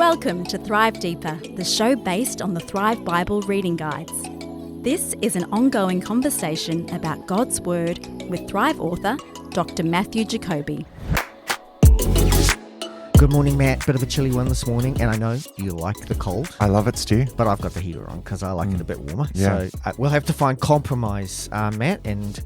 Welcome to Thrive Deeper, the show based on the Thrive Bible reading guides. This is an ongoing conversation about God's Word with Thrive author, Dr. Matthew Jacoby. Good morning, Matt. Bit of a chilly one this morning, and I know you like the cold. I love it, Stu. But I've got the heater on because I like it a bit warmer. Yeah. So we'll have to find compromise, Matt, and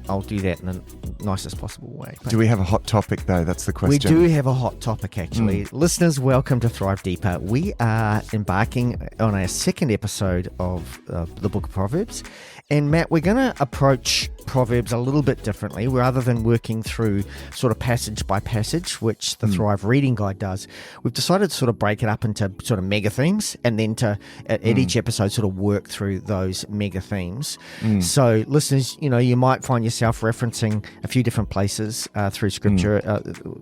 I'll do that in the nicest possible way. But do we have a hot topic, though? That's the question. we do have a hot topic, actually. Listeners, welcome to Thrive Deeper. We are embarking on our second episode of the book of Proverbs. And Matt, we're going to approach Proverbs a little bit differently. Rather than working through sort of passage by passage, which the Thrive Reading Guide does, we've decided to sort of break it up into sort of mega themes and then to, at each episode, sort of work through those mega themes. So listeners, you might find yourself referencing a few different places through Scripture,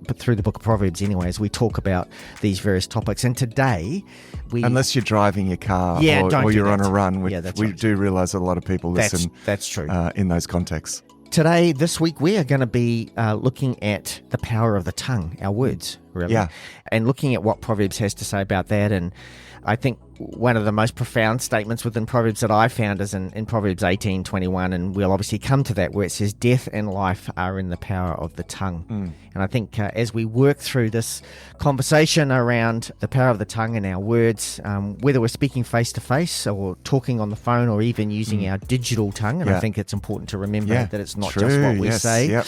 but through the book of Proverbs anyway, as we talk about these various topics. And today, unless you're driving your car or you're on a run, we do realise a lot of people listen. That's true. In those contexts. Today, this week, we are going to be looking at the power of the tongue, our words, really. Yeah. And looking at what Proverbs has to say about that. And I think one of the most profound statements within Proverbs that I found is in Proverbs 18:21, and we'll obviously come to that, where it says, death and life are in the power of the tongue. And I think as we work through this conversation around the power of the tongue and our words, whether we're speaking face-to-face or talking on the phone or even using our digital tongue, and I think it's important to remember that it's not just what we say,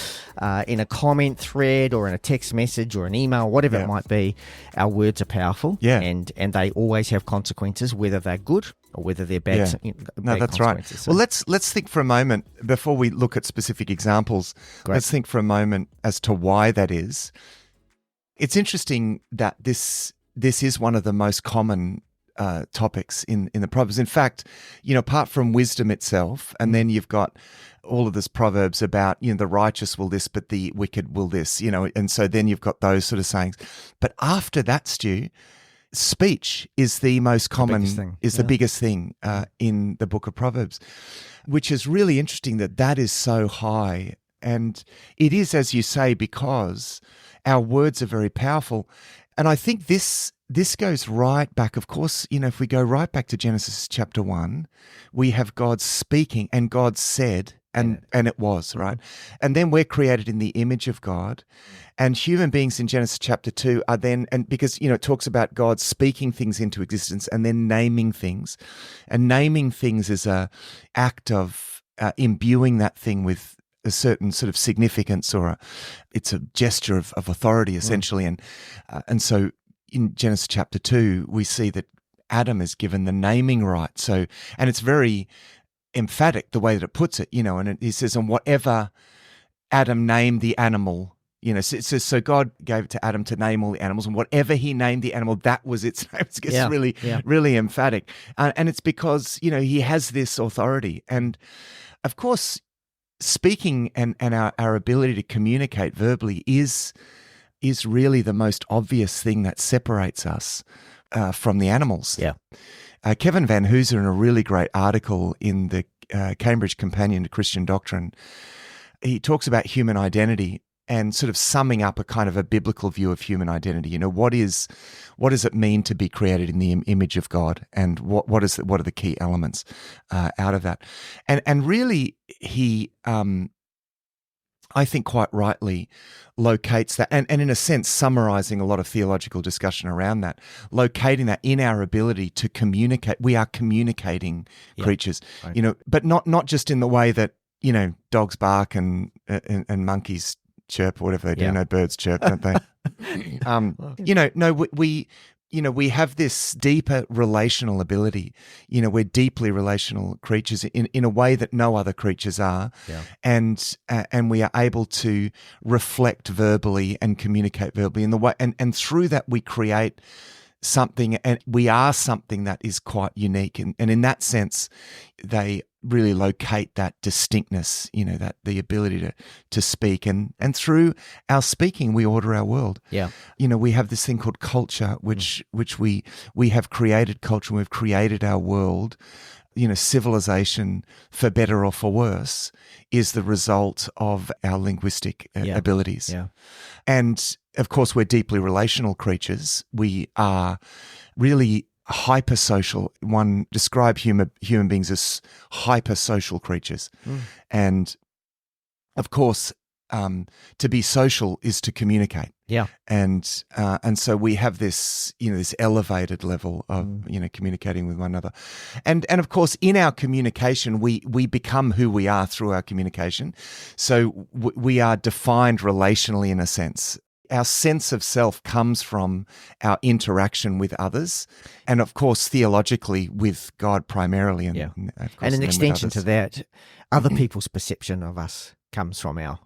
in a comment thread or in a text message or an email, whatever it might be, our words are powerful, and they always have consequences, whether they're good or whether they're bad. No, that's right. So, well, let's think for a moment, before we look at specific examples, let's think for a moment as to why that is. It's interesting that this is one of the most common topics in the Proverbs. In fact, apart from wisdom itself, and then you've got all of this Proverbs about, the righteous will this, but the wicked will this, and so then you've got those sort of sayings. But after that, Stu, speech is the most common, the biggest thing in the book of Proverbs, which is really interesting that is so high. And it is, as you say, because our words are very powerful. And I think this goes right back, of course, if we go right back to Genesis chapter 1, we have God speaking and God said, and it was, right? And then we're created in the image of God. And human beings in Genesis chapter 2 are then, and because, it talks about God speaking things into existence and then naming things. And naming things is an act of imbuing that thing with a certain sort of significance, or it's a gesture of authority, essentially. And so in Genesis chapter 2, we see that Adam is given the naming right. So, and it's very emphatic the way that it puts it, and he says, and whatever Adam named the animal, so God gave it to Adam to name all the animals, and whatever he named the animal, that was its name. It's really emphatic. And it's because, he has this authority. And of course, speaking and our ability to communicate verbally is really the most obvious thing that separates us from the animals. Yeah. Kevin Van Hooser, in a really great article in the Cambridge Companion to Christian Doctrine, he talks about human identity and sort of summing up a kind of a biblical view of human identity. What does it mean to be created in the image of God, and what are the key elements out of that? And really, he I think quite rightly locates that, and in a sense summarizing a lot of theological discussion around that, locating that in our ability to communicate. We are communicating creatures, right. But not just in the way that, dogs bark and monkeys chirp or whatever they do. No, birds chirp, don't they? We have this deeper relational ability. We're deeply relational creatures in a way that no other creatures are. Yeah. And we are able to reflect verbally and communicate verbally in the way, and through that we create something, and we are something that is quite unique. And in that sense, they really locate that distinctness, that the ability to speak. And through our speaking, we order our world. Yeah. We have this thing called culture, which we have created culture, and we've created our world. Civilization, for better or for worse, is the result of our linguistic abilities. Yeah. And of course, we're deeply relational creatures. We are really hypersocial. One describe human beings as hypersocial creatures. And of course, to be social is to communicate. Yeah. And so we have this, this elevated level of, communicating with one another. And of course, in our communication, we become who we are through our communication. So we are defined relationally in a sense. Our sense of self comes from our interaction with others, and of course, theologically with God primarily. And, and an extension to that, other people's perception of us comes from our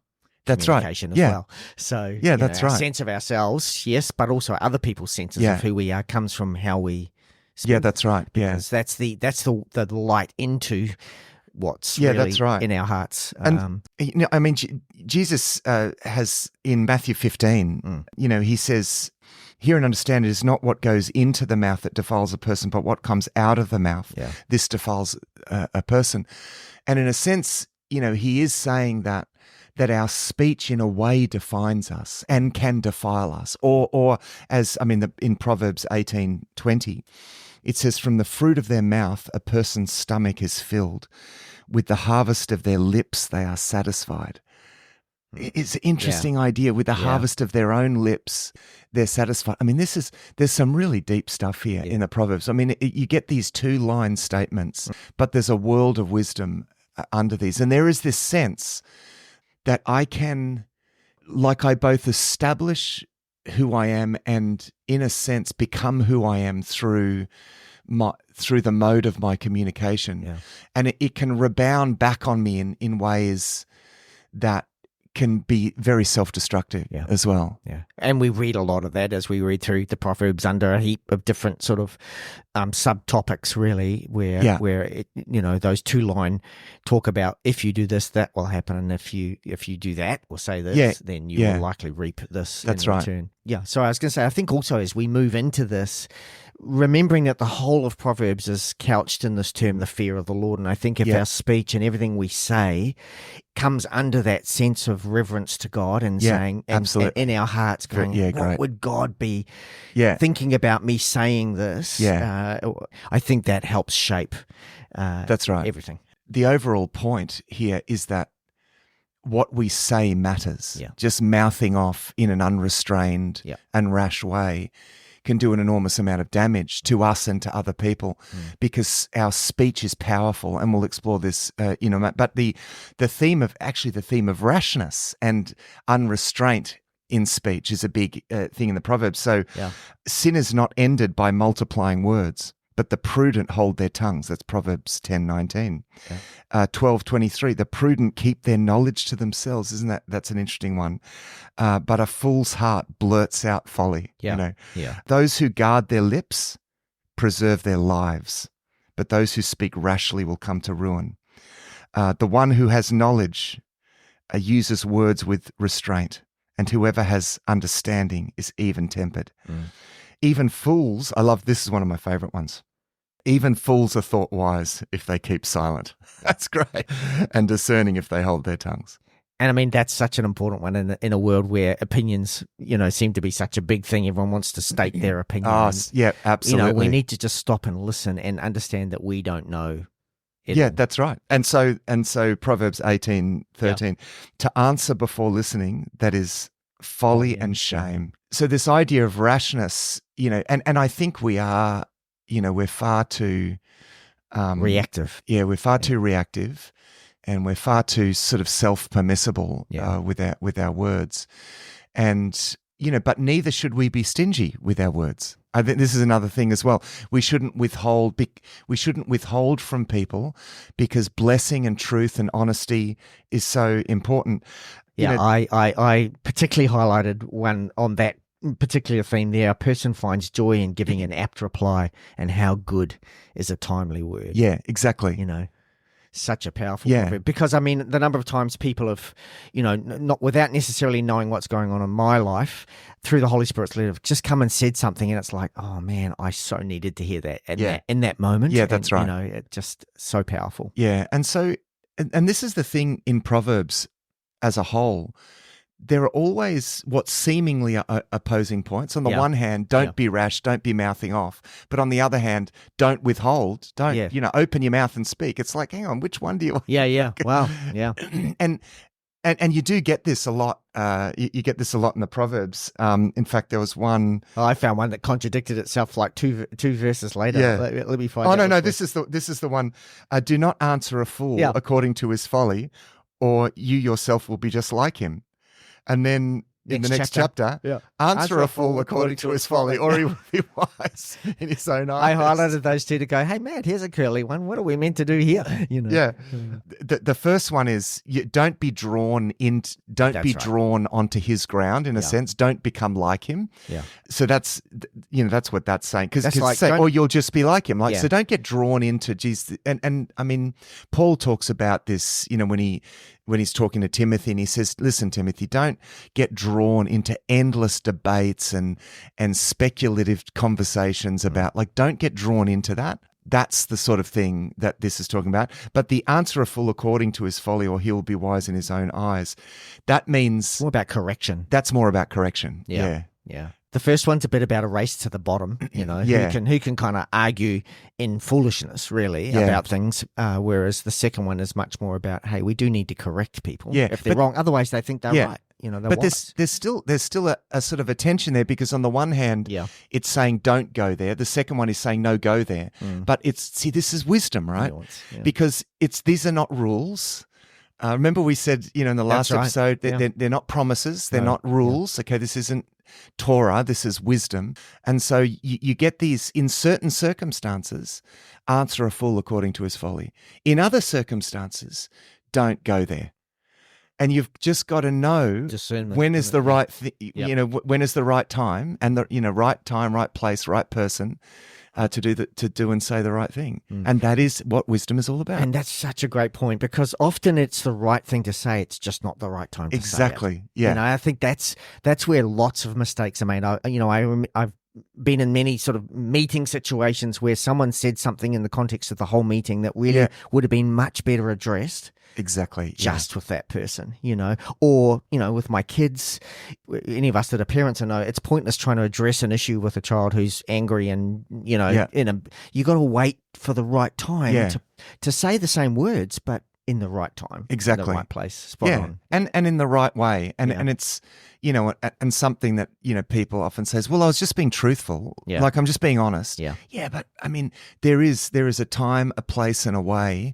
communication as well. So that's right. Our sense of ourselves, yes, but also other people's senses of who we are comes from how we speak. Yeah, that's right. Because that's the light into what's really that's right. in our hearts. And Jesus has in Matthew 15, he says, "Hear and understand, it is not what goes into the mouth that defiles a person, but what comes out of the mouth. Yeah. This defiles a person." And in a sense, he is saying that our speech in a way defines us and can defile us. Or as, in Proverbs 18:20, it says, "From the fruit of their mouth, a person's stomach is filled. With the harvest of their lips, they are satisfied." It's an interesting idea. With the harvest of their own lips, they're satisfied. There's some really deep stuff here in the Proverbs. You get these 2-line statements, but there's a world of wisdom under these. And there is this sense that I both establish who I am and, in a sense, become who I am through the mode of my communication. Yeah. And it can rebound back on me in ways that can be very self-destructive as well. Yeah. And we read a lot of that as we read through the Proverbs under a heap of different sort of subtopics, really, where it, those 2-line talk about, if you do this, that will happen, and if you do that or say this, then you will likely reap this in return. Yeah. So I was going to say, I think also as we move into this, remembering that the whole of Proverbs is couched in this term, the fear of the Lord. And I think if our speech and everything we say comes under that sense of reverence to God and saying, and in our hearts going, what would God be thinking about me saying this? I think that helps shape that's right. everything. The overall point here is that what we say matters. Yeah. Just mouthing off in an unrestrained and rash way can do an enormous amount of damage to us and to other people because our speech is powerful, and we'll explore this, but the theme of rashness and unrestraint in speech is a big thing in the Proverbs. So sin is not ended by multiplying words, but the prudent hold their tongues. That's Proverbs 10:19. 12:23, the prudent keep their knowledge to themselves. That's an interesting one. But a fool's heart blurts out folly. Those who guard their lips preserve their lives, but those who speak rashly will come to ruin. The one who has knowledge uses words with restraint, and whoever has understanding is even-tempered. Even fools, this is one of my favorite ones. Even fools are thought wise if they keep silent. That's great. And discerning if they hold their tongues. And that's such an important one in a world where opinions, seem to be such a big thing. Everyone wants to state their opinion. Oh, yeah, absolutely. We need to just stop and listen and understand that we don't know it. Yeah, that's right. And so Proverbs 18:13, to answer before listening, that is folly and shame. So this idea of rashness, and I think we are, we're far too reactive. Yeah, we're far too reactive, and we're far too sort of self-permissible with our words. And but neither should we be stingy with our words. I think this is another thing as well. We shouldn't withhold from people, because blessing and truth and honesty is so important. I particularly highlighted one on that particular theme there. A person finds joy in giving an apt reply, and how good is a timely word. Yeah, exactly. Such a powerful proverb. Because the number of times people have, not without necessarily knowing what's going on in my life, through the Holy Spirit's lead, have just come and said something, and it's like, oh man, I so needed to hear that in that moment. Yeah, that's right. It's just so powerful. Yeah, and so, and this is the thing in Proverbs as a whole. there are always what seemingly are opposing points. On the one hand, don't be rash, don't be mouthing off. But on the other hand, don't withhold, don't, open your mouth and speak. It's like, hang on, which one do you want? Yeah. Wow. Yeah. And you do get this a lot. You get this a lot in the Proverbs. In fact, there was one. Oh, I found one that contradicted itself like two verses later. Yeah. Let me find. Oh no, this is the one. Do not answer a fool according to his folly, or you yourself will be just like him. And then in the next chapter, answer a fool according to his folly, or he will be wise in his own eyes. I highlighted those two to go, hey, Matt, here's a curly one. What are we meant to do here? Yeah. The first one is don't be drawn drawn onto his ground in a sense. Don't become like him. Yeah. So that's what that's saying. Because or you'll just be like him. So don't get drawn into Jesus. And I mean, Paul talks about this, when he's talking to Timothy, and he says, listen, Timothy, don't get drawn into endless debates and speculative conversations about, don't get drawn into that. That's the sort of thing that this is talking about. But the answer a fool according to his folly, or he will be wise in his own eyes. That means more about correction. That's more about correction. Yeah. The first one's a bit about a race to the bottom, who can kind of argue in foolishness, really, about things, whereas the second one is much more about, hey, we do need to correct people if they're wrong. Otherwise, they think they're right. But there's still a sort of a tension there, because on the one hand, it's saying don't go there. The second one is saying no, go there. But this is wisdom, right? Because these are not rules. Remember we said, in the last episode, they're not promises, they're not rules. Okay, this isn't Torah, this is wisdom. And so you get these, in certain circumstances, answer a fool according to his folly. In other circumstances, don't go there. And you've just got to know when is the right when is the right time, and the right time, right place, right person to do and say the right thing. And that is what wisdom is all about. And that's such a great point, because often it's the right thing to say, it's just not the right time to say it. Exactly. Yeah. I think that's where lots of mistakes are made. I've been in many sort of meeting situations where someone said something in the context of the whole meeting that really would have been much better addressed. Exactly. Just with that person, or, with my kids, any of us that are parents, know it's pointless trying to address an issue with a child who's angry and, you got to wait for the right time to say the same words, but in the right time. Exactly. In the right place. Spot on. And in the right way. And it's, and something that, people often says, well, I was just being truthful. Yeah. Like, I'm just being honest. Yeah. Yeah. But I mean, there is a time, a place, and a way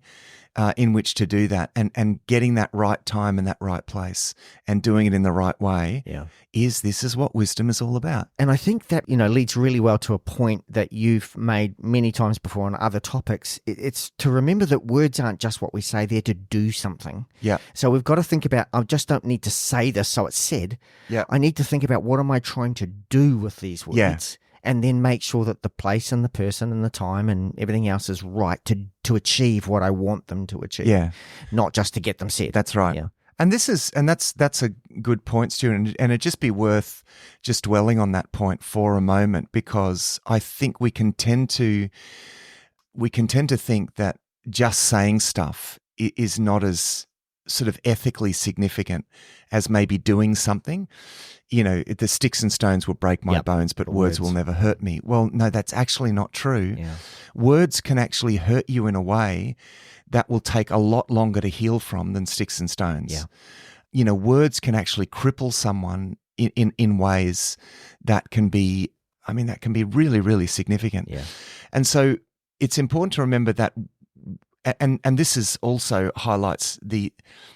in which to do that, and getting that right time and that right place and doing it in the right way this is what wisdom is all about. And I think that, leads really well to a point that you've made many times before on other topics. It's to remember that words aren't just what we say, they're to do something. Yeah. So we've got to think about, I just don't need to say this so it's said. Yeah. I need to think about, what am I trying to do with these words? Yeah. And then make sure that the place and the person and the time and everything else is right to achieve what I want them to achieve. Yeah. Not just to get them said. That's right. Yeah. And that's a good point, Stuart. And it'd just be worth just dwelling on that point for a moment, because I think we can tend to think that just saying stuff is not as sort of ethically significant as maybe doing something. The sticks and stones will break my bones, but words will never hurt me. Well, no, that's actually not true. Yeah. Words can actually hurt you in a way that will take a lot longer to heal from than sticks and stones. Yeah. Words can actually cripple someone in ways that can be really, really significant. Yeah. And so it's important to remember that. And this is also highlights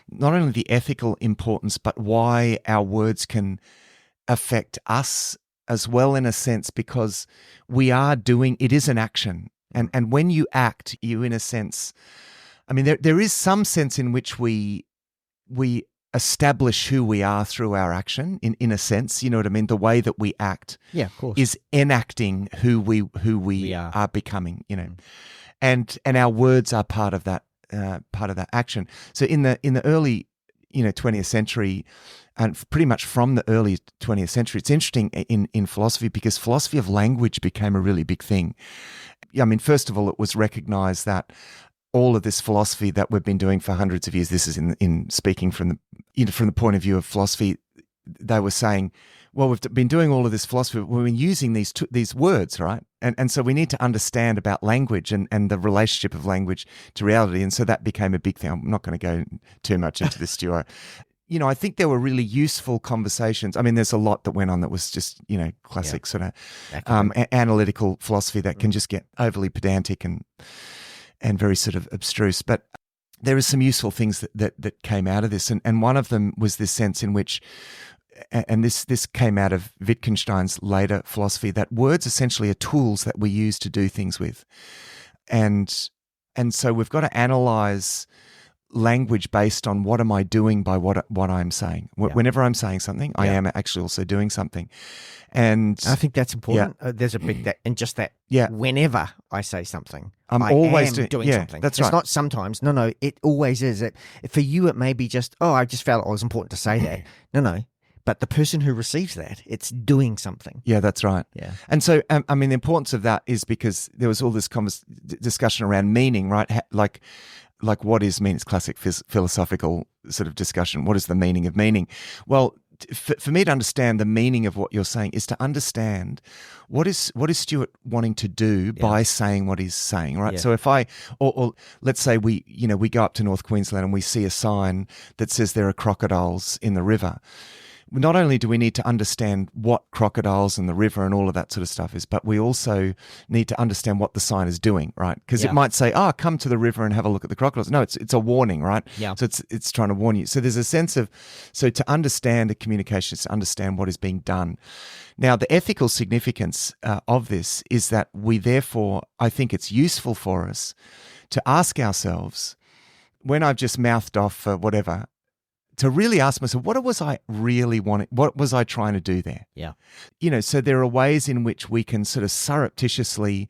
not only the ethical importance, but why our words can affect us as well, in a sense, because it is an action. And when you act, you, in a sense, there is some sense in which we establish who we are through our action, in a sense, you know what I mean? The way that we act of course, is enacting who we are becoming, And our words are part of that action. So in the early 20th century, and pretty much from the early 20th century, it's interesting in philosophy, because philosophy of language became a really big thing. First of all, it was recognized that all of this philosophy that we've been doing for hundreds of years. This is in speaking from the point of view of philosophy. They were saying, well, we've been doing all of this philosophy. We've been using these words, right? And so we need to understand about language and the relationship of language to reality. And so that became a big thing. I'm not going to go too much into this, Stuart. I think there were really useful conversations. I mean, there's a lot that went on that was just, classic sort of analytical philosophy that can just get overly pedantic and very sort of abstruse. But there are some useful things that came out of this. And one of them was this sense in which, and this came out of Wittgenstein's later philosophy, that words essentially are tools that we use to do things with. And so we've got to analyze language based on what am I doing by what I'm saying. Whenever I'm saying something, I am actually also doing something. And I think that's important. There's a big that. Whenever I say something, I always am doing something. That's right. It's not sometimes. No, it always is. For you, it may be just, I just felt it was important to say that. No. But the person who receives that, it's doing something. Yeah, that's right. Yeah. And so, the importance of that is because there was all this discussion around meaning, right? Like what is meaning? It's classic philosophical sort of discussion. What is the meaning of meaning? Well, for me to understand the meaning of what you're saying is to understand what is Stuart wanting to do by saying what he's saying, right? Yeah. So if or let's say we go up to North Queensland and we see a sign that says there are crocodiles in the river. Not only do we need to understand what crocodiles in the river and all of that sort of stuff is, but we also need to understand what the sign is doing, right? Because it might say, come to the river and have a look at the crocodiles. No, it's a warning, right? Yeah. So it's trying to warn you. So there's a sense of, to understand the communication is to understand what is being done. Now, the ethical significance of this is that we therefore, I think it's useful for us to ask ourselves, when I've just mouthed off for whatever, to really ask myself, what was I really wanting? What was I trying to do there? Yeah. So there are ways in which we can sort of surreptitiously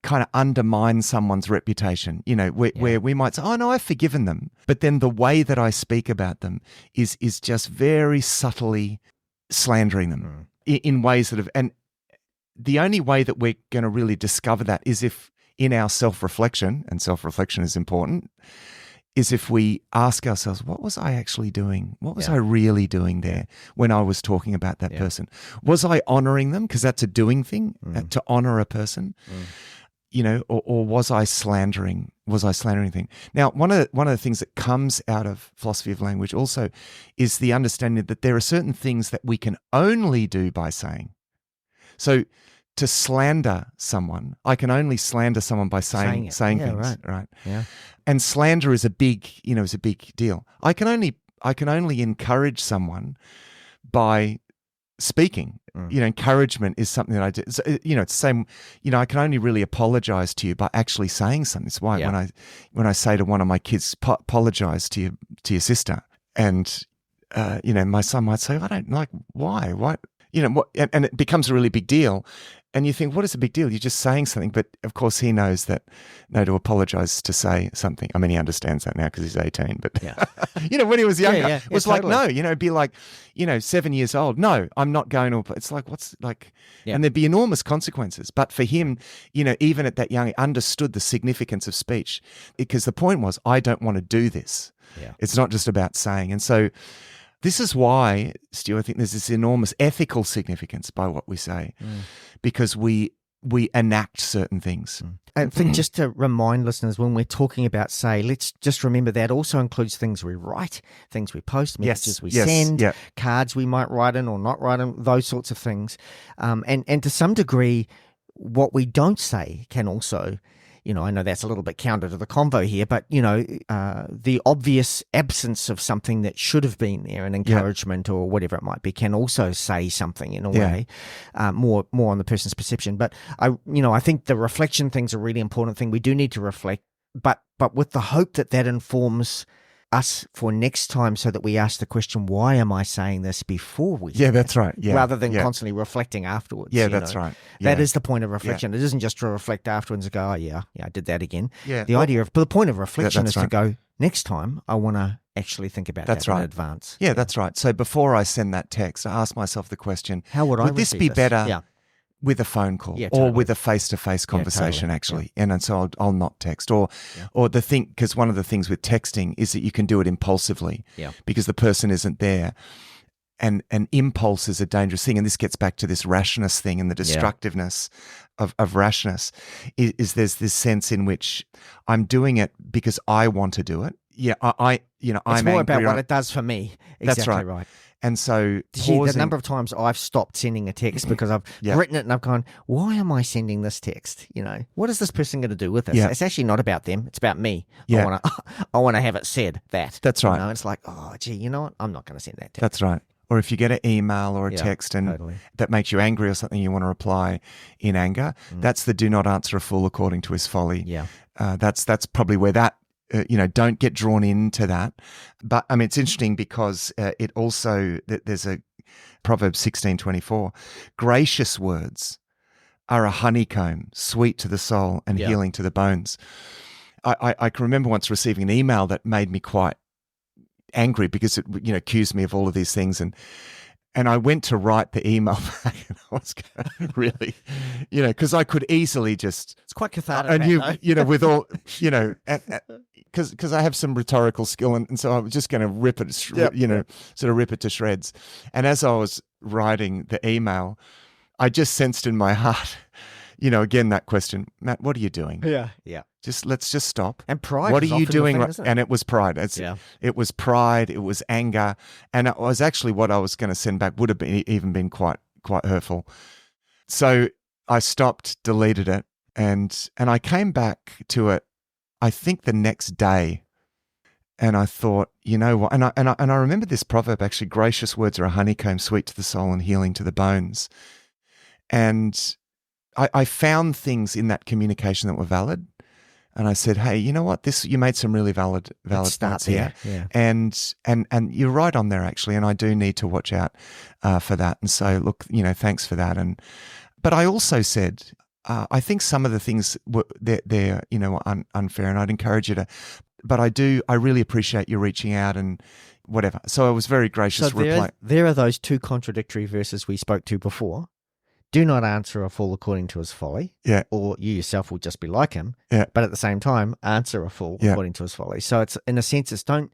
kind of undermine someone's reputation, where we might say, oh, no, I've forgiven them. But then the way that I speak about them is just very subtly slandering them in ways that and the only way that we're going to really discover that is if in our self-reflection, and self-reflection is important, is if we ask ourselves, what was I actually doing? What was I really doing there when I was talking about that person? Was I honoring them? Because that's a doing thing, to honor a person, or was I slandering? Was I slandering thing? Now, one of the things that comes out of philosophy of language also is the understanding that there are certain things that we can only do by saying. So to slander someone, I can only slander someone by saying things, right? Yeah. And slander is a big deal. I can only encourage someone by speaking. Encouragement is something that I do. So, it's the same. I can only really apologize to you by actually saying something. It's why when I say to one of my kids, apologize to your sister, and my son might say, I don't like why what. And it becomes a really big deal. And you think, what is a big deal? You're just saying something. But of course, he knows that, to apologize to say something. I mean, he understands that now because he's 18. But, when he was younger, it was like, totally. No, it'd be like, 7 years old. No, I'm not going to. It's like, what's like, and there'd be enormous consequences. But for him, even at that young, he understood the significance of speech, because the point was, I don't want to do this. Yeah. It's not just about saying. And so, this is why, Stu, I think there's this enormous ethical significance by what we say, because we enact certain things. I think just to remind listeners, when we're talking about say, let's just remember that also includes things we write, things we post, messages we send, cards we might write in or not write in, those sorts of things. And to some degree, what we don't say can also, I know that's a little bit counter to the convo here, but, the obvious absence of something that should have been there, an encouragement or whatever it might be, can also say something in a way, more on the person's perception. But I think the reflection thing's a really important thing. We do need to reflect, but with the hope that informs us for next time, so that we ask the question, why am I saying this before we say that's right. rather than constantly reflecting afterwards. That's right. That is the point of reflection. It isn't just to reflect afterwards and go, I did that again. Yeah. The point of reflection is right. to go, next time I want to actually think about that in advance. Yeah, that's right. So before I send that text, I ask myself the question, how would I this receive be this? better? Yeah. with a phone call Yeah, or totally. with a face-to-face conversation, totally. actually. And so I'll not text or the thing, because one of the things with texting is that you can do it impulsively because the person isn't there. And impulse is a dangerous thing. And this gets back to this rashness thing and the destructiveness of rashness is there's this sense in which I'm doing it because I want to do it. Yeah, it's more about what it does for me. Exactly That's right. And so the number of times I've stopped sending a text because I've written it and I've gone, why am I sending this text? What is this person going to do with this? It's actually not about them. It's about me. I want to have it said that. That's right. It's like, oh, gee, you know what? I'm not going to send that text. That's right. Or if you get an email or a text and that makes you angry or something, you want to reply in anger, that's the do not answer a fool according to his folly. Yeah. That's probably where that, don't get drawn into that. But I mean, it's interesting because it also, there's a Proverbs 16:24, gracious words are a honeycomb, sweet to the soul and healing to the bones. I can remember once receiving an email that made me quite angry because it accused me of all of these things, and I went to write the email back, and I was going really, because I could easily just, it's quite cathartic, and with all, because I have some rhetorical skill, and so I was just going to rip it, sort of rip it to shreds. And as I was writing the email, I just sensed in my heart, again that question, Matt, what are you doing? Yeah. Let's just stop. And pride. What are you doing? Thing, and it was pride. It was pride. It was anger, and it was actually what I was going to send back would have even been quite hurtful. So I stopped, deleted it, and I came back to it. I think the next day, and I thought, you know what? And I remember this proverb actually: "Gracious words are a honeycomb, sweet to the soul and healing to the bones." And I found things in that communication that were valid. And I said, hey, you know what? You made some really valid points here. Yeah. And you're right on there, actually. And I do need to watch out for that. And so, look, thanks for that. But I also said, I think some of the things they're unfair, and I'd encourage you to. But I really appreciate you reaching out and whatever. So I was very gracious. So there are those two contradictory verses we spoke to before. Do not answer a fool according to his folly, or you yourself will just be like him. But at the same time, answer a fool according to his folly. So it's, in a sense, it's don't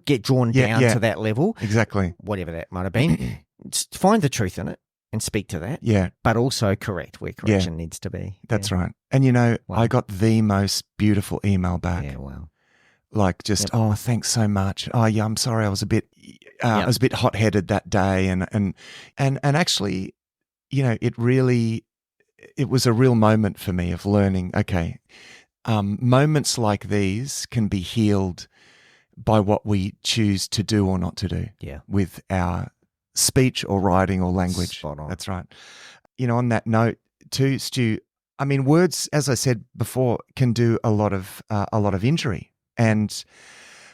get drawn down to that level. Exactly. Whatever that might have been. Just find the truth in it and speak to that. Yeah. But also correct where correction needs to be. That's right. And wow. I got the most beautiful email back. Yeah, wow. Like just, oh, thanks so much. Oh, yeah, I'm sorry, I was a bit hot-headed that day, and actually, it was a real moment for me of learning, okay, moments like these can be healed by what we choose to do or not to do with our speech or writing or language. Spot on. That's right. On that note too, Stu, I mean, words, as I said before, can do a lot of injury. And,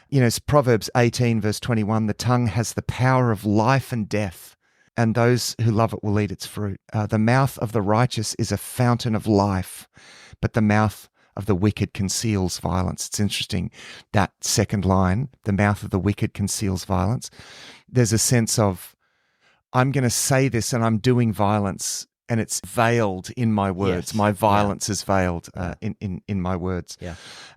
it's Proverbs 18 verse 21, the tongue has the power of life and death, and those who love it will eat its fruit. The mouth of the righteous is a fountain of life, but the mouth of the wicked conceals violence. It's interesting, that second line, the mouth of the wicked conceals violence. There's a sense of, I'm going to say this and I'm doing violence, and it's veiled in my words. Yes. My violence is veiled in my words. Yeah.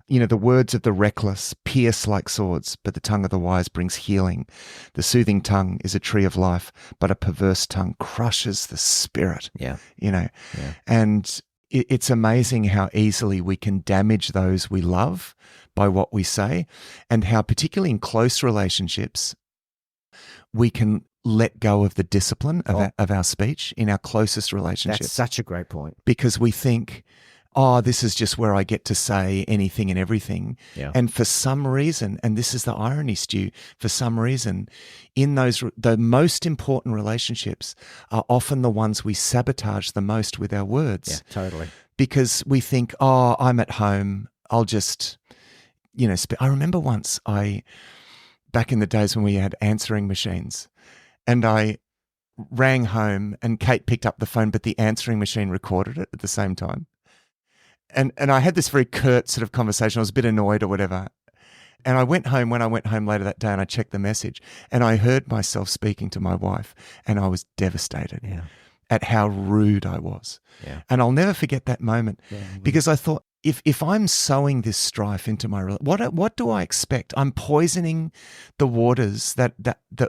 The words of the reckless pierce like swords, but the tongue of the wise brings healing. The soothing tongue is a tree of life, but a perverse tongue crushes the spirit. Yeah. And it's amazing how easily we can damage those we love by what we say, and how particularly in close relationships, we can let go of the discipline of our speech in our closest relationships. That's such a great point. Because we think, oh, this is just where I get to say anything and everything. Yeah. And for some reason, and this is the irony, Stu, for some reason, in the most important relationships are often the ones we sabotage the most with our words. Yeah, totally. Because we think, oh, I'm at home, I'll just, I remember once back in the days when we had answering machines, and I rang home and Kate picked up the phone, but the answering machine recorded it at the same time. And I had this very curt sort of conversation. I was a bit annoyed or whatever. And when I went home later that day and I checked the message, and I heard myself speaking to my wife, and I was devastated. Yeah. at how rude I was. Yeah. And I'll never forget that moment because I thought, if I'm sowing this strife into my what do I expect? I'm poisoning the waters that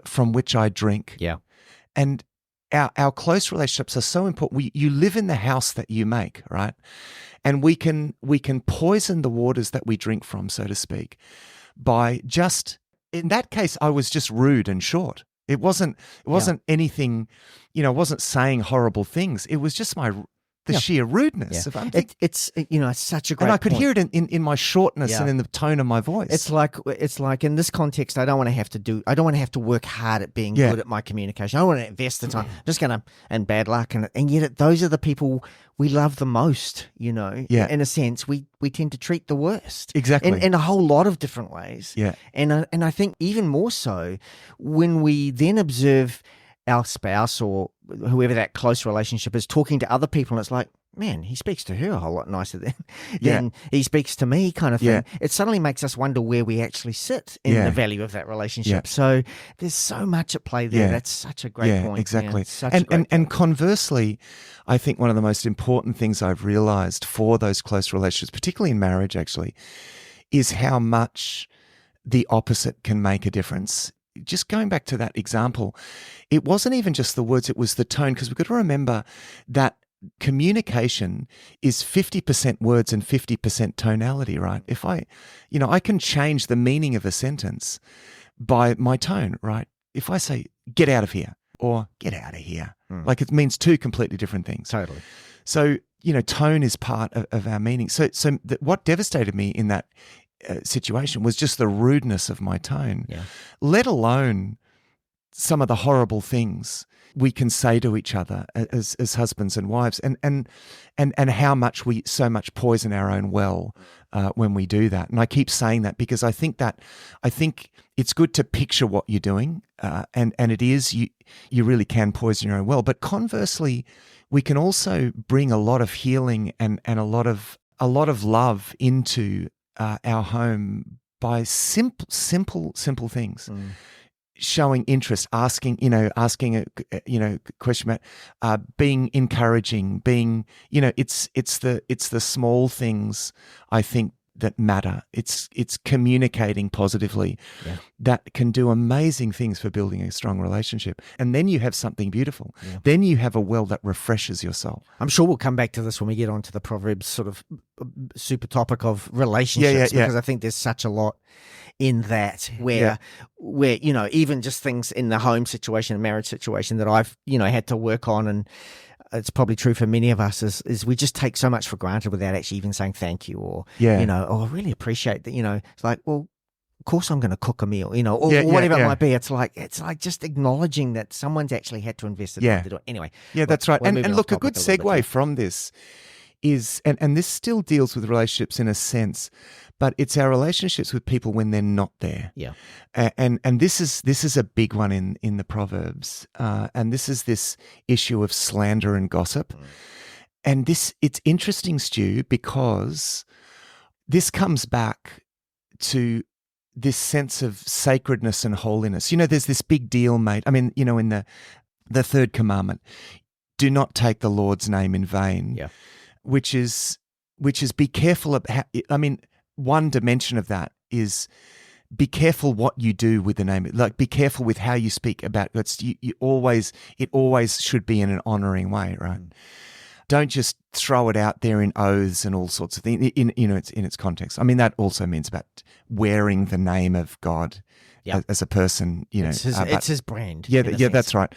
from which I drink. Yeah. And our close relationships are so important. You live in the house that you make, right? And we can poison the waters that we drink from, so to speak, by just, in that case, I was just rude and short. It wasn't anything, I wasn't saying horrible things. It was just the sheer rudeness of it's such a great and I could point. hear it in my shortness and in the tone of my voice. It's like in this context, I don't want to have to work hard at being good at my communication. I don't want to invest the time. I'm just gonna, and bad luck, and yet those are the people we love the most. In a sense, we tend to treat the worst exactly in a whole lot of different ways. And I think even more so when we then observe our spouse or whoever that close relationship is talking to other people, and it's like, man, he speaks to her a whole lot nicer than he speaks to me, kind of thing. It suddenly makes us wonder where we actually sit in the value of that relationship. So there's so much at play there. That's such a great point. Exactly. And conversely, I think one of the most important things I've realized for those close relationships, particularly in marriage actually, is how much the opposite can make a difference. Just going back to that example, it wasn't even just the words, it was the tone, because we've got to remember that communication is 50% words and 50% tonality, right? If I can change the meaning of a sentence by my tone, right? If I say, get out of here or get out of here, like it means two completely different things. Totally. So, tone is part of our meaning. So what devastated me in that situation was just the rudeness of my tone, let alone some of the horrible things we can say to each other as husbands and wives, and how much we so much poison our own well when we do that. And I keep saying that because I think it's good to picture what you're doing, and it is, you really can poison your own well. But conversely, we can also bring a lot of healing and a lot of love into our home by simple things. Showing interest, asking a question about being encouraging, being it's the small things I think that matter. It's communicating positively that can do amazing things for building a strong relationship. And then you have something beautiful. Then you have a well that refreshes your soul. I'm sure we'll come back to this when we get onto the Proverbs sort of super topic of relationships, because I think there's such a lot in that where even just things in the home situation, marriage situation that I've had to work on, and it's probably true for many of us, is we just take so much for granted without actually even saying thank you or I really appreciate that. It's like, well, of course I'm going to cook a meal, or whatever it might be. It's like just acknowledging that someone's actually had to invest in it to do it. Anyway, that's right. And look, a good segue from this is, and this still deals with relationships in a sense, but it's our relationships with people when they're not there. And this is a big one in the Proverbs, and this is this issue of slander and gossip. And it's interesting, Stu, because this comes back to this sense of sacredness and holiness. There's this big deal made. I mean, in the third commandment, do not take the Lord's name in vain. Which is be careful of one dimension of that is be careful what you do with the name. Like, be careful with how you speak about God. It always should be in an honoring way, right? Don't just throw it out there in oaths and all sorts of things in its context. I mean, that also means about wearing the name of God as a person. It's his brand. That's right.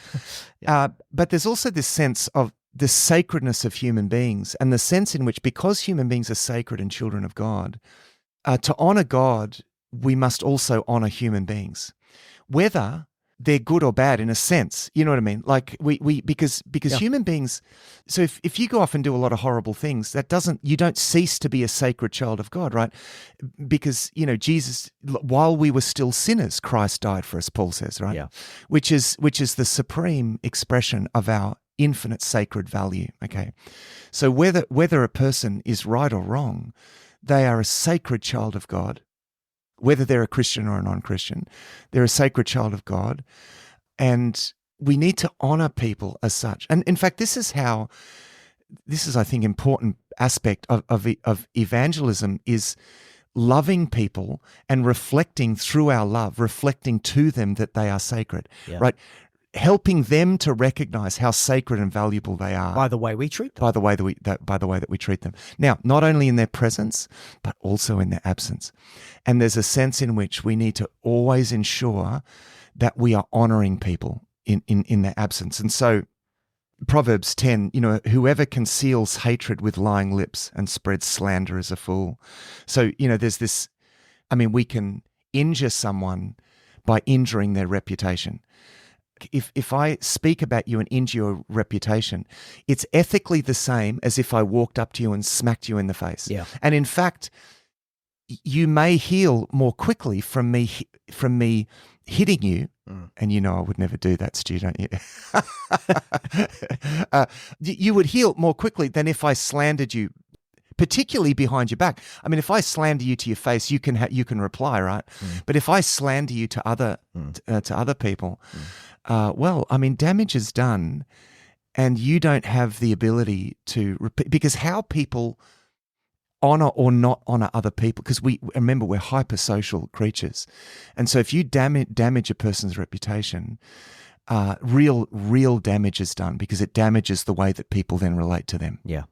But there's also this sense of the sacredness of human beings, and the sense in which, because human beings are sacred and children of God, to honor God, we must also honor human beings, whether they're good or bad in a sense. You know what I mean? Like because human beings. So if you go off and do a lot of horrible things, you don't cease to be a sacred child of God, right? Because Jesus, while we were still sinners, Christ died for us. Paul says, right? Which is the supreme expression of our infinite sacred value. Okay, so whether a person is right or wrong, they are a sacred child of God. Whether they're a Christian or a non-Christian, they're a sacred child of God, and we need to honor people as such. And in fact, this is, I think, important aspect of evangelism is loving people and reflecting through our love, reflecting to them that they are sacred, right? Helping them to recognize how sacred and valuable they are by the way we treat them. By the way that we treat them. Now, not only in their presence, but also in their absence. And there's a sense in which we need to always ensure that we are honoring people in their absence. And so Proverbs 10, whoever conceals hatred with lying lips and spreads slander is a fool. So, there's this, we can injure someone by injuring their reputation. If I speak about you and injure your reputation, it's ethically the same as if I walked up to you and smacked you in the face. Yeah. And in fact, you may heal more quickly from me hitting you. And I would never do that, Stu, don't you? You would heal more quickly than if I slandered you, particularly behind your back. If I slander you to your face, you can reply, right? But if I slander you to other people, damage is done, and you don't have the ability to repeat, because how people honor or not honor other people, because we're hypersocial creatures, and so if you damage a person's reputation, real damage is done, because it damages the way that people then relate to them. Yeah.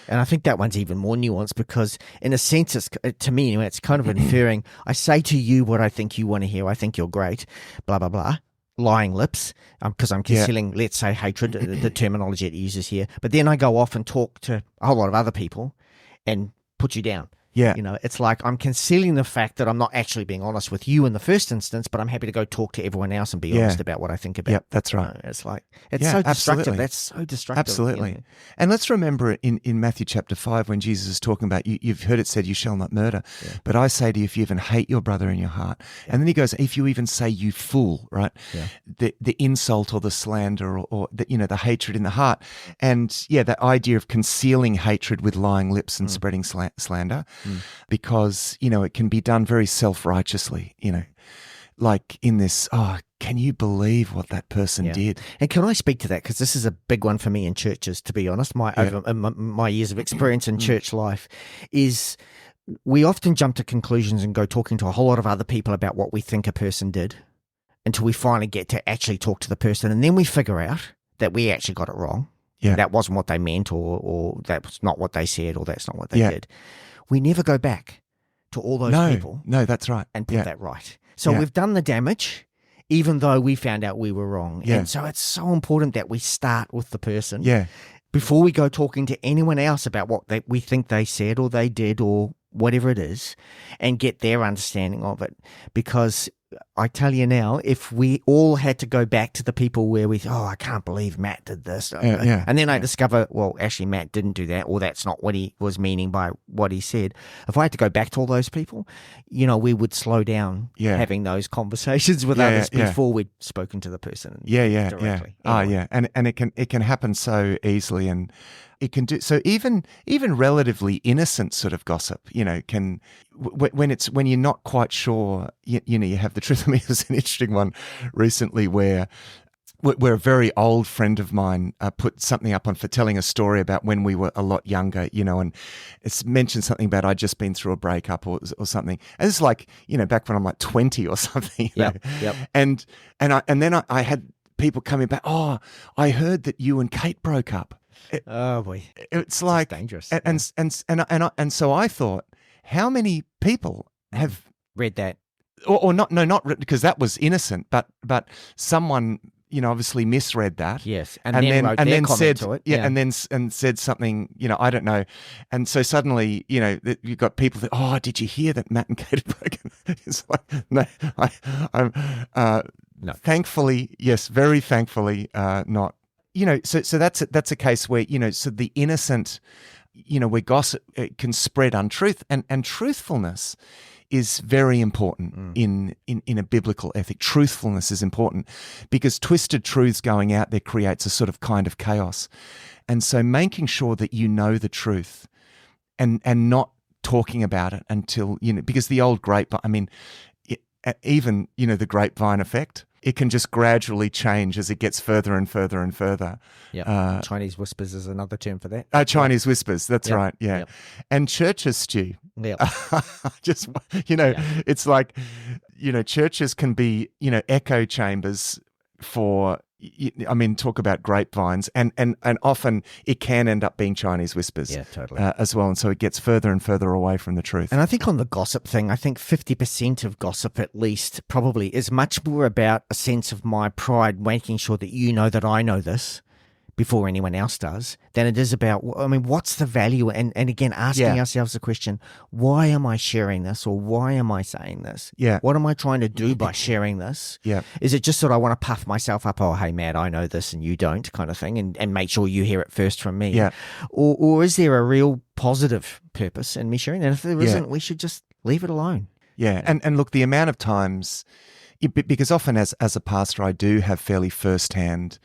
And I think that one's even more nuanced, because in a sense, to me, it's kind of inferring, I say to you what I think you want to hear. I think you're great, blah, blah, blah. Lying lips, because I'm concealing, let's say, hatred, the terminology it uses here. But then I go off and talk to a whole lot of other people and put you down. Yeah. It's like I'm concealing the fact that I'm not actually being honest with you in the first instance, but I'm happy to go talk to everyone else and be honest about what I think about. Yep, that's right. It's like, it's so destructive. That's so destructive. Absolutely. And let's remember in Matthew chapter 5, when Jesus is talking about, you've heard it said, you shall not murder. Yeah. But I say to you, if you even hate your brother in your heart, and then he goes, if you even say you fool, right? Yeah. The insult or the slander or the hatred in the heart. And that idea of concealing hatred with lying lips and spreading slander. Because, it can be done very self-righteously, like in this, can you believe what that person did? And can I speak to that? Because this is a big one for me in churches, to be honest. My years of experience in church life is we often jump to conclusions and go talking to a whole lot of other people about what we think a person did until we finally get to actually talk to the person. And then we figure out that we actually got it wrong. Yeah. That wasn't what they meant, or that's not what they said, or that's not what they did. We never go back to all those people. No, that's right. And put that right. So we've done the damage, even though we found out we were wrong. Yeah. And so it's so important that we start with the person before we go talking to anyone else about what we think they said or they did or whatever it is, and get their understanding of it. Because I tell you now, if we all had to go back to the people where I can't believe Matt did this. And then I discover, well, actually Matt didn't do that, or that's not what he was meaning by what he said. If I had to go back to all those people, we would slow down having those conversations with others before we'd spoken to the person directly. Anyway. And it can happen so easily, and it can do so. Even relatively innocent sort of gossip, can when you're not quite sure, you have the truth. I mean, there's an interesting one recently where a very old friend of mine put something up for telling a story about when we were a lot younger, and it's mentioned something about I'd just been through a breakup or something. And it's like, back when I'm like 20 or something. Yep. And then I had people coming back. Oh, I heard that you and Kate broke up. Oh boy, it's like dangerous. And so I thought, how many people have read that? Or not because that was innocent, but someone obviously misread that. Yes, and then said to it. and said something, I don't know, and so suddenly you've got people that, oh, did you hear that Matt and Kate had broken? It's like, no, I'm no. Thankfully, yes, very thankfully, not. So that's a case where so the innocent, where gossip can spread untruth, and truthfulness is very important in a biblical ethic. Truthfulness is important because twisted truths going out there creates a sort of kind of chaos. And so making sure that you know the truth and not talking about it until, because the old grapevine, even, the grapevine effect. It can just gradually change as it gets further and further and further. Yeah, Chinese whispers is another term for that. Chinese whispers, that's right, yeah. Yep. And churches, Stu, Yeah, just, it's like, churches can be, echo chambers for, talk about grapevines, and often it can end up being Chinese whispers, totally, as well. And so it gets further and further away from the truth. And I think on the gossip thing, I think 50% of gossip at least probably is much more about a sense of my pride, making sure that you know that I know this before anyone else does, than it is about, what's the value? And again, asking ourselves the question, why am I sharing this, or why am I saying this? Yeah. What am I trying to do by sharing this? Yeah. Is it just that I want to puff myself up, oh, hey, Matt, I know this and you don't, kind of thing, and make sure you hear it first from me? Yeah. Or is there a real positive purpose in me sharing that? If there isn't, we should just leave it alone. Yeah. And look, the amount of times, because often as a pastor, I do have fairly firsthand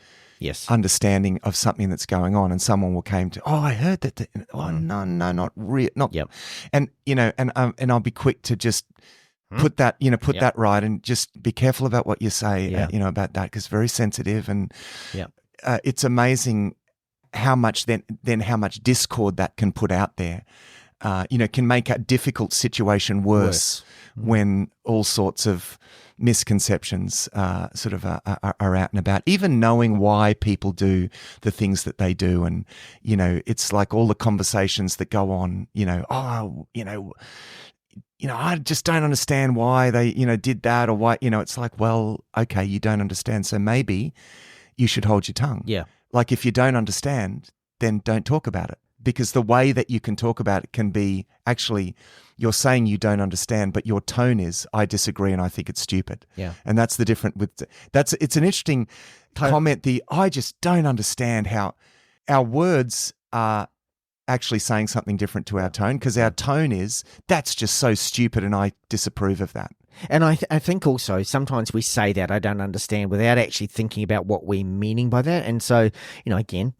understanding of something that's going on, and someone will came to, I heard that. No, not real, not. Yep. And and I'll be quick to just put that, that right, and just be careful about what you say, about that, because very sensitive, and it's amazing how much how much discord that can put out there. Can make a difficult situation worse. When all sorts of misconceptions sort of are out and about, even knowing why people do the things that they do. And, it's like all the conversations that go on, I just don't understand why they, did that, or why, it's like, well, okay, you don't understand. So maybe you should hold your tongue. Yeah. Like if you don't understand, then don't talk about it. Because the way that you can talk about it can be actually you're saying you don't understand, but your tone is, I disagree and I think it's stupid. Yeah. And that's the difference it's an interesting comment. I just don't understand how our words are actually saying something different to our tone, because our tone is, that's just so stupid and I disapprove of that. And I think also sometimes we say that, I don't understand, without actually thinking about what we're meaning by that. And so, again,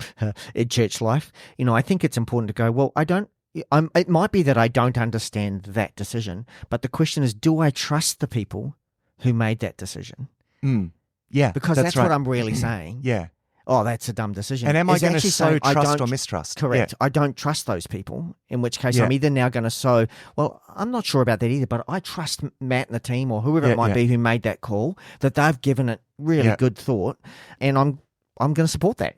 in church life, I think it's important to go, well, it might be that I don't understand that decision, but the question is, do I trust the people who made that decision? Yeah. Because that's right. what I'm really saying. Yeah. Oh, that's a dumb decision. And am I going to sow trust or mistrust? Correct. Yeah. I don't trust those people, in which case I'm either now going to sow, well, I'm not sure about that either, but I trust Matt and the team, or whoever it might be who made that call, that they've given it really good thought, and I'm going to support that,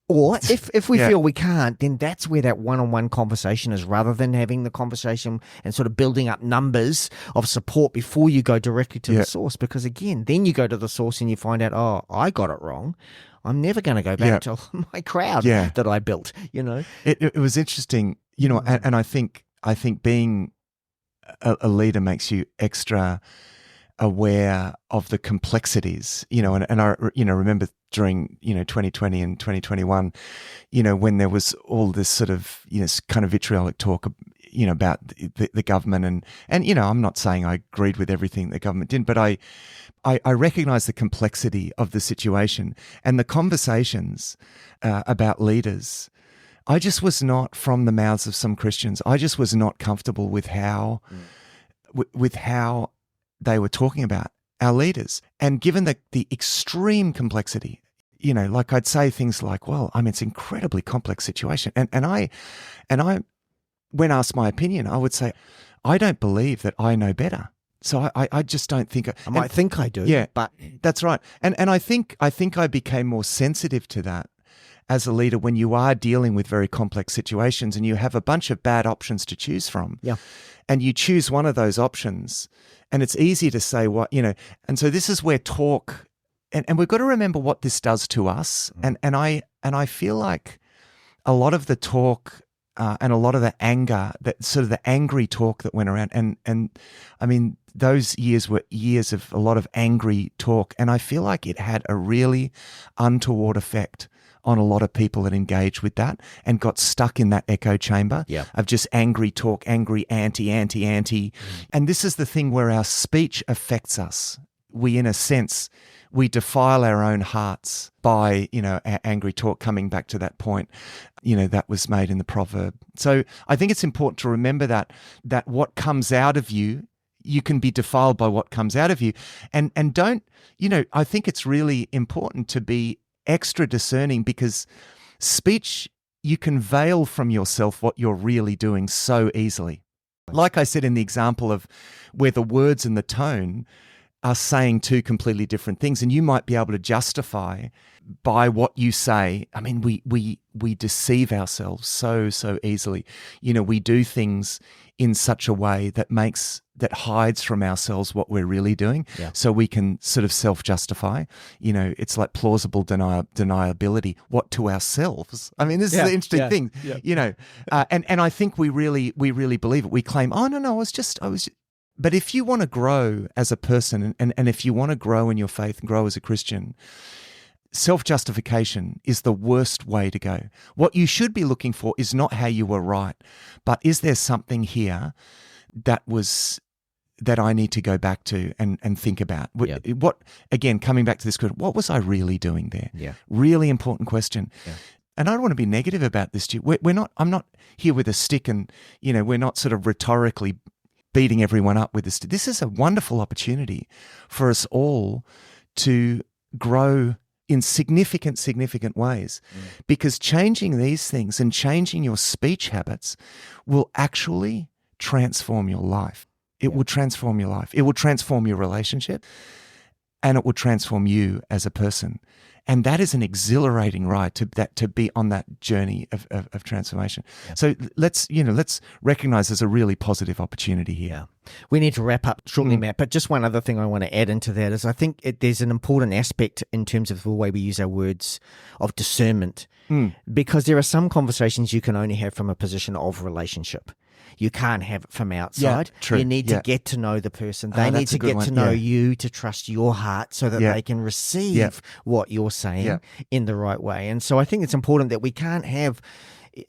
Or if we feel we can't, then that's where that one-on-one conversation is, rather than having the conversation and sort of building up numbers of support before you go directly to the source. Because again, then you go to the source and you find out, oh, I got it wrong. I'm never going to go back to my crowd that I built, It was interesting, and I think being a leader makes you extra aware of the complexities, and I, remember during, 2020 and 2021, when there was all this sort of, kind of vitriolic talk, about the government, and, I'm not saying I agreed with everything the government did, but I recognize the complexity of the situation and the conversations about leaders. I just was not, from the mouths of some Christians, I just was not comfortable with how, with how they were talking about our leaders. And given the extreme complexity, like I'd say things like, well, it's an incredibly complex situation. And I, when asked my opinion, I would say, I don't believe that I know better. So I just don't think I might think I do. Yeah, but that's right. And I think I became more sensitive to that as a leader when you are dealing with very complex situations and you have a bunch of bad options to choose from. Yeah. And you choose one of those options, and it's easy to say and so this is where talk, and we've got to remember what this does to us. And I feel like a lot of the talk and a lot of the anger, that sort of the angry talk that went around, and I mean, those years were years of a lot of angry talk, and I feel like it had a really untoward effect on a lot of people that engaged with that and got stuck in that echo chamber of just angry talk, angry anti. And this is the thing where our speech affects us. We, in a sense, we defile our own hearts by, our angry talk, coming back to that point, that was made in the proverb. So I think it's important to remember that what comes out of you, you can be defiled by what comes out of you. And don't, I think it's really important to be extra discerning, because speech, you can veil from yourself what you're really doing so easily. Like I said in the example of where the words and the tone are saying two completely different things, and you might be able to justify by what you say. I mean, we deceive ourselves so easily. We do things in such a way that hides from ourselves what we're really doing, so we can sort of self-justify. It's like plausible deniability. What, to ourselves? I mean, this is the interesting thing. And I think we really believe it. We claim, oh no, I was just. But if you want to grow as a person, and if you want to grow in your faith and grow as a Christian, self-justification is the worst way to go. What you should be looking for is not how you were right, but is there something here that I need to go back to and think about? What, again, coming back to this question, what was I really doing there? Yeah. Really important question. Yeah. And I don't want to be negative about this, Stu. I'm not here with a stick, and we're not sort of rhetorically beating everyone up with this. This is a wonderful opportunity for us all to grow in significant ways, because changing these things and changing your speech habits will actually transform your life. It will transform your life. It will transform your relationship, and it will transform you as a person. And that is an exhilarating ride to be on that journey of transformation. Yeah. So let's recognize there's a really positive opportunity here. Yeah. We need to wrap up shortly, Matt, but just one other thing I want to add into that is I think there's an important aspect in terms of the way we use our words of discernment, because there are some conversations you can only have from a position of relationship. You can't have it from outside. Yeah, true. You need to get to know the person. They need to get to know you, to trust your heart, so that they can receive what you're saying in the right way. And so I think it's important that we can't have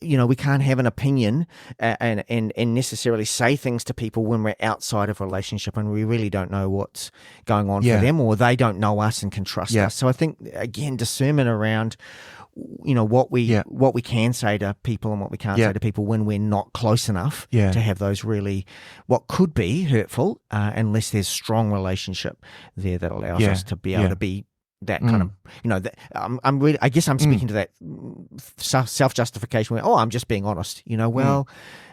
an opinion and necessarily say things to people when we're outside of a relationship and we really don't know what's going on for them, or they don't know us and can trust us. So I think, again, discernment around what we can say to people and what we can't say to people when we're not close enough to have those really what could be hurtful, unless there's strong relationship there that allows us to be able to be that kind of, I'm really, I guess I'm speaking to that self-justification where, I'm just being honest,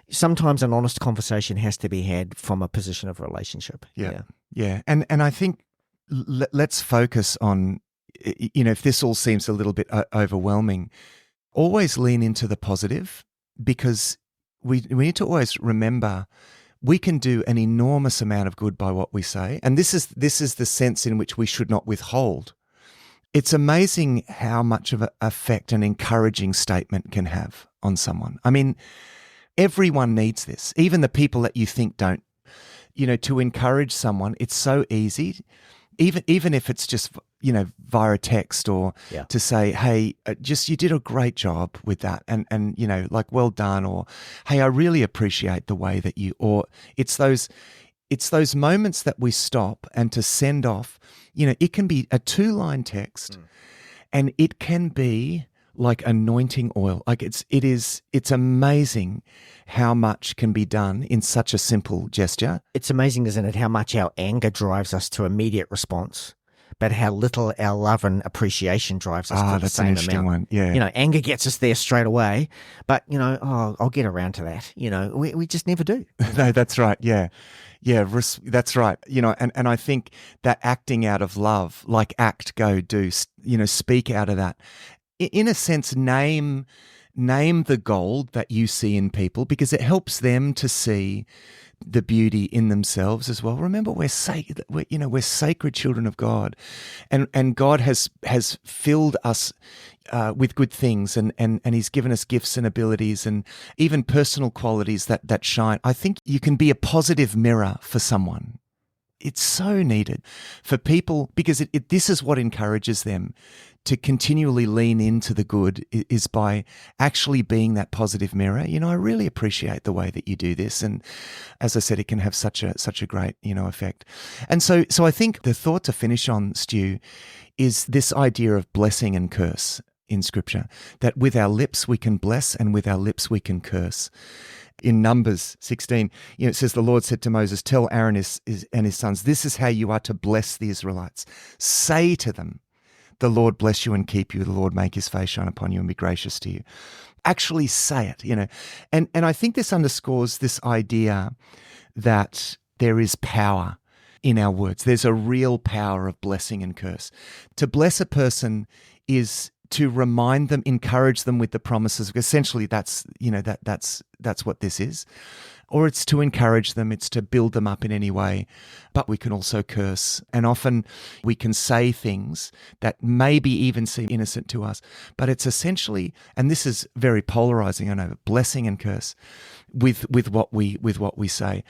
sometimes an honest conversation has to be had from a position of relationship. Yeah. And I think let's focus on, if this all seems a little bit overwhelming, always lean into the positive, because we need to always remember we can do an enormous amount of good by what we say. And this is the sense in which we should not withhold. It's amazing how much of an effect an encouraging statement can have on someone. I mean, everyone needs this, even the people that you think don't. To encourage someone, it's so easy, even if it's just via text, or to say, hey, you did a great job with that, and like, well done, or hey, I really appreciate the way that you, or it's those moments that we stop and to send off. It can be a 2-line text, and it can be like anointing oil. Like it's amazing how much can be done in such a simple gesture. It's amazing, isn't it, how much our anger drives us to immediate response, but how little our love and appreciation drives us to the same amount. That's an interesting one. Yeah. Anger gets us there straight away, but I'll get around to that. We just never do. No, that's right. Yeah. Yeah, that's right. And I think that acting out of love, like act, go, do, speak out of that. In a sense, name the gold that you see in people, because it helps them to see the beauty in themselves as well. Remember, we're sacred children of God, and God has filled us with good things, and He's given us gifts and abilities, and even personal qualities that shine. I think you can be a positive mirror for someone. It's so needed for people, because this is what encourages them to continually lean into the good, is by actually being that positive mirror. I really appreciate the way that you do this, and as I said, it can have such a great effect. And so I think the thought to finish on, Stu, is this idea of blessing and curse. in Scripture, that with our lips we can bless and with our lips we can curse. In Numbers 16, it says, the Lord said to Moses, tell Aaron and his sons, this is how you are to bless the Israelites. Say to them, the Lord bless you and keep you. The Lord make his face shine upon you and be gracious to you. Actually say it, And I think this underscores this idea that there is power in our words. There's a real power of blessing and curse. To bless a person is to remind them, encourage them with the promises. Essentially, that's what this is. Or it's to encourage them, it's to build them up in any way. But we can also curse. And often we can say things that maybe even seem innocent to us. But it's essentially, and this is very polarizing, I know, blessing and curse with what we say.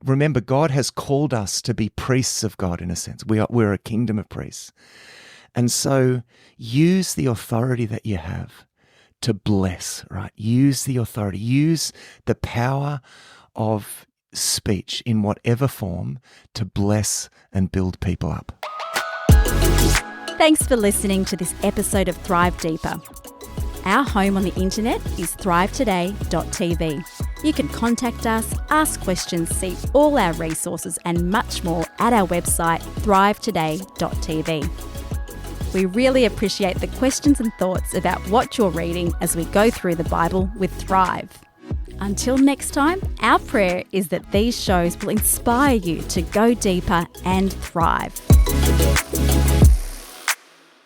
Remember, God has called us to be priests of God in a sense. We're a kingdom of priests. And so use the authority that you have to bless, right? Use the authority, use the power of speech in whatever form to bless and build people up. Thanks for listening to this episode of Thrive Deeper. Our home on the internet is thrivetoday.tv. You can contact us, ask questions, see all our resources and much more at our website thrivetoday.tv. We really appreciate the questions and thoughts about what you're reading as we go through the Bible with Thrive. Until next time, our prayer is that these shows will inspire you to go deeper and thrive.